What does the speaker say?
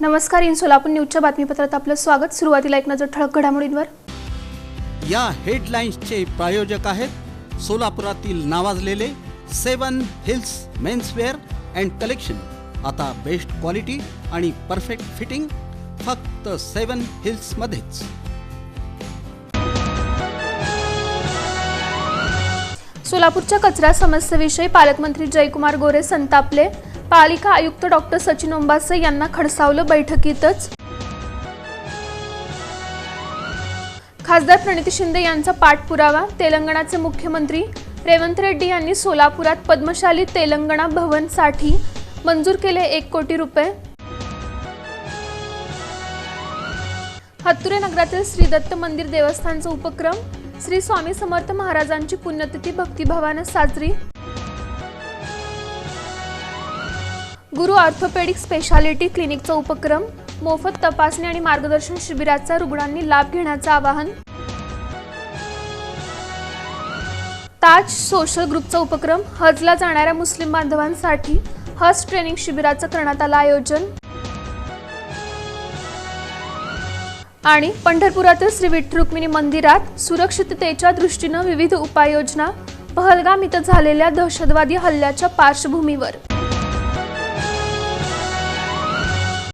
नमस्कार. इन सोलापूर न्यूजच्या बातमीपत्रात आपलं स्वागत. सुरुवातीला एक नजर ठळक घडामोडींवर. या हेडलाईन्सचे प्रायोजक आहेत सोलापुरातील नावाजलेले 7 हिल्स मेन्सवेअर अँड कलेक्शन. आता बेस्ट क्वालिटी आणि परफेक्ट फिटिंग फक्त 7 हिल्स मध्येच. सोलापूरच्या कचरा समस्येविषयी पालकमंत्री जयकुमार गोरे संतापले. पालिका आयुक्त डॉक्टर सचिन ओंबासे यांना खडसावलं बैठकीतच. खासदार प्रणिती शिंदे यांचा पाठपुरावा. तेलंगणाचे मुख्यमंत्री रेवंत रेड्डी यांनी सोलापुरात पद्मशाली तेलंगणा भवनसाठी मंजूर केले 1 कोटी रुपये. हत्तुरे नगरातील श्री दत्त मंदिर देवस्थानचा उपक्रम. श्री स्वामी समर्थ महाराजांची पुण्यतिथी भक्तिभावाने साजरी. गुरु ऑर्थोपेडिक स्पेशालिटी क्लिनिकचा उपक्रम. मोफत तपासणी आणि मार्गदर्शन शिबिराचा रुग्णांनी लाभ घेण्याचं आवाहन. ताज सोशल ग्रुपचा उपक्रम. हजला जाणाऱ्या मुस्लिम बांधवांसाठी हज ट्रेनिंग शिबिराचं करण्यात आलं आयोजन. आणि पंढरपुरातील श्री विठ्ठल रुक्मिणी मंदिरात सुरक्षिततेच्या दृष्टीने विविध उपाययोजना. पहलगाम इथं झालेल्या दहशतवादी हल्ल्याच्या पार्श्वभूमीवर